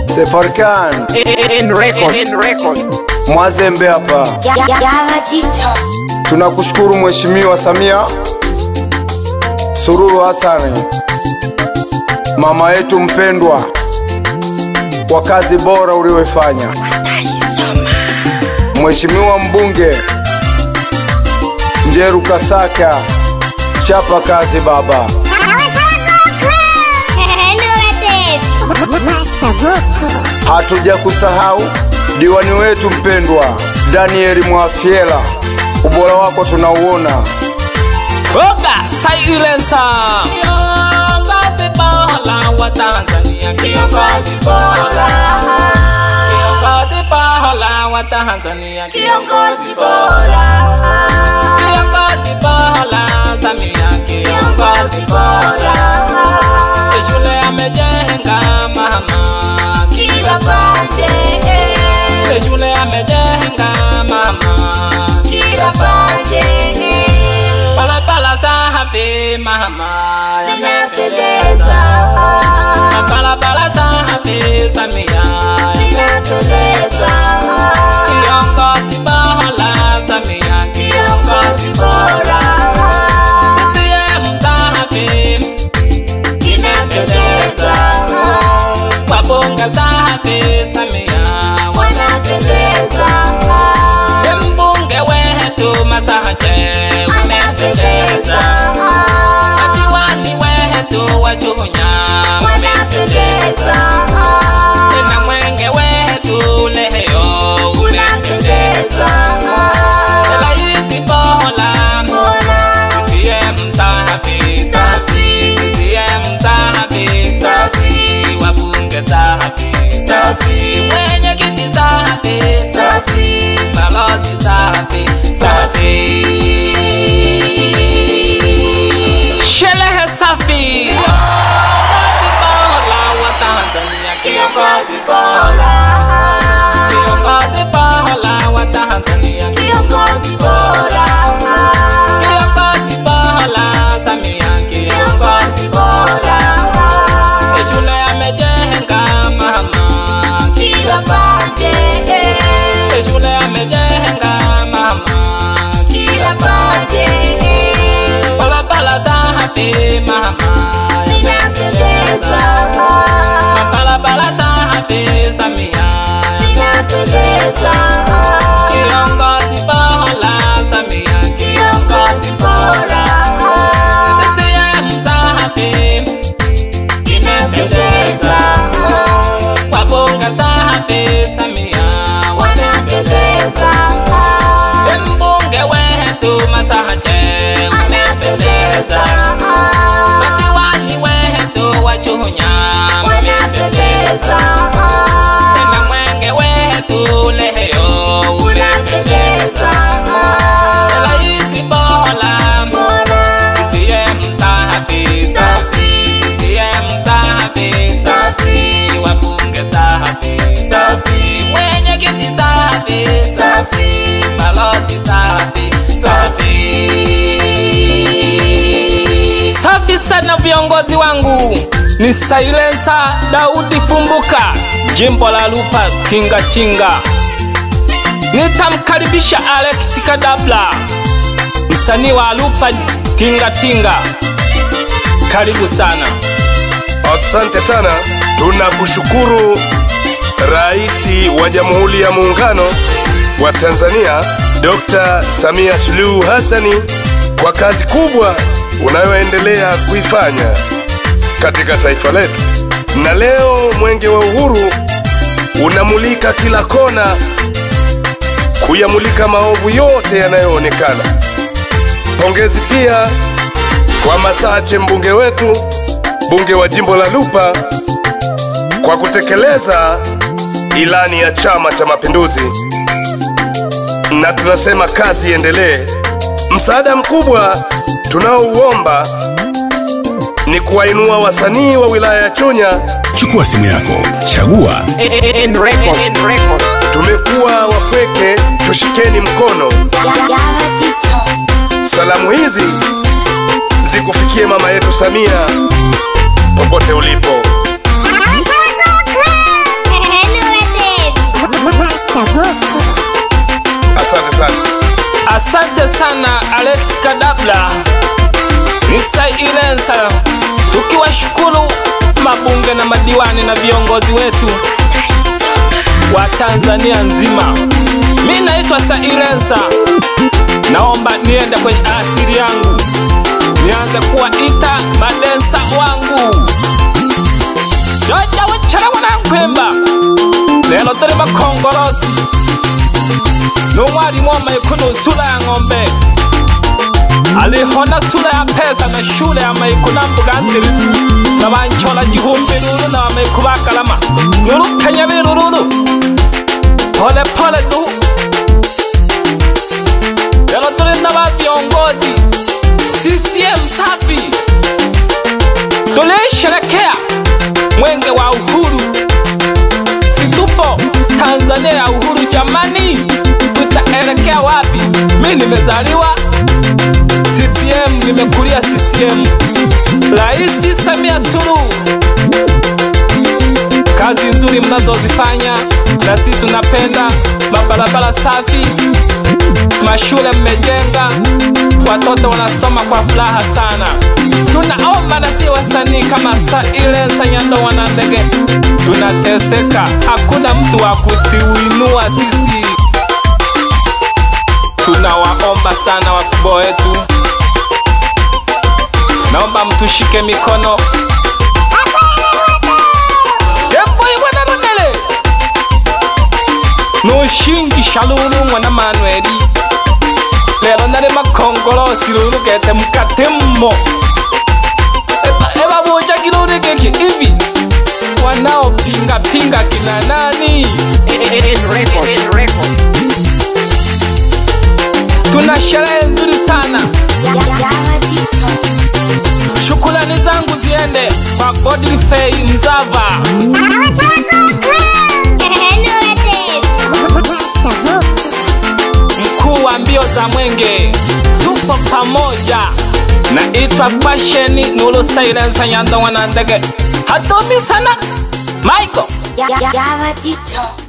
Sefarkan in record Mwazembe hapa. Tunakushukuru Mheshimiwa Samia Suluhu Hassan, mama yetu mpendwa, kwa kazi bora uliyofanya. Mheshimiwa mbunge Njeru Kasaka, chapa kazi baba. Hatuja kusahau diwani wetu mpendwa Daniel Mwafiela, ubora wako tunauona. Oga silencer kiongozi bora wa Tanzania, kiongozi bora wa Tanzania, kiongozi bora Samia, kiongozi bora. Shule amejenga mama kila pande, shule amejenga mama kila pande. Barabara safi mama zinapendeza, barabara safi Samia zinapendeza. Kiongozi bora Samia, kiongozi bora. CCM safi inapendeza, wabunge safi Samia wanapendeza. Mbunge wetu Masache wanapendeza, madiwani wetu wa Chunya wanapendeza, na mwenge wetu leo unapendeza. Rais bora CCM safi safi, CCM safi safi, wabunge safi safi, mwenyekiti safi safi, balozi safi safi, sherehe safi. Kiongozi bora wa Tanzania, kiongozi bora, kiongozi bora Samia, kiongozi bora. Shule amejenga mama kila pande, shule amejenga mama kila pande. Barabara safi mama zinapendeza, barabara safi Samia zinapendeza. Kiongozi bora Samia, kiongozi bora. CCM safi inapendeza, wabunge safi Samia wanapendeza. Mbunge wetu Masache wanapendeza, madiwani wetu wa Chunya wanapendeza, na mwenge wetu leo unapendeza. Rais bora CCM safi safi, CCM safi safi, wabunge safi safi, mwenyekiti safi safi, balozi safi safi. Safi sana viongozi wangu. Ni Silencer Daudi Fumbuka, jimbo la Lupa Tingatinga. Nitamkaribisha Alex Kadabla, msanii wa Lupa Tingatinga. Karibu sana. Asante sana. Tunakushukuru Rais wa Jamhuri ya Muungano wa Tanzania Dr. Samia Suluhu Hassan kwa kazi kubwa unayoendelea kuifanya katika taifa letu. Na leo mwenge wa uhuru unamulika kila kona, kuyamulika maovu yote yanayoonekana. Pongezi pia kwa Masache mbunge wetu, bunge wa jimbo la Lupa, kwa kutekeleza ilani ya Chama cha Mapinduzi, na tunasema kazi iendelee. Msaada mkubwa tunaouomba ni kuwainua wasanii wa wilaya ya Chunya. Chukua simu yako, chagua in record. Tumekuwa wapweke, tushikeni mkono. Salamu hizi zikufikie mama yetu Samia popote ulipo. Asante sana. Asante sana Alex Kadabla, Nisailensa, tukiwashukuru mabunge na madiwani na viongozi wetu wa Tanzania nzima. Mimi naitwa Sailensa, naomba niende kwenye asili yangu, nianze kuwaita madensa wangu. Joja wachara wanankwemba, lelo tuli makongorosi, n'umwari mwoma ikuno sura ya ng'ombe, alihona sura ya pesa na shule ya maiku na mbugandiritu, na banchola jihumbi ruru na maiku bakalama nuru kenya birururu pole pole tu. Lelo tuli na ba viongozi CCM safi, tulisherekea mwenge wa uhuru. Situpo Tanzania ya uhuru jamani, tutaelekea wapi? Mimi nimezaliwa CCM, nimekulia CCM. Rais Samia Suluhu, kazi nzuri mnazozifanya na sisi tunapenda. Mabarabara safi, mashule mmejenga, watoto wanasoma kwa furaha sana. Tunaomba na si wasanii kama Sailensa Nyando Wanandege, tunateseka, hakuna mtu wa kutuinua sisi. Tunawaomba sana wakubwa wetu, naomba mtushike mikono. Kemboi wana runele Nushingi Shalulu mwana Manueli, lelo nare makongorosi ruru kete mukatemo. Eba moja kilore keki hivi wanao pinga kina nani? In record. Tuna sherehe nzuri sana. Shukrani zangu ziende kwa Godfrey Mzava, mkuu wa mbio za mwenge. Tupo pamoja. Naitwa Fashion Nuru Sailensa Nyando Wanandege. Hatomi sana Michael. Yavatito.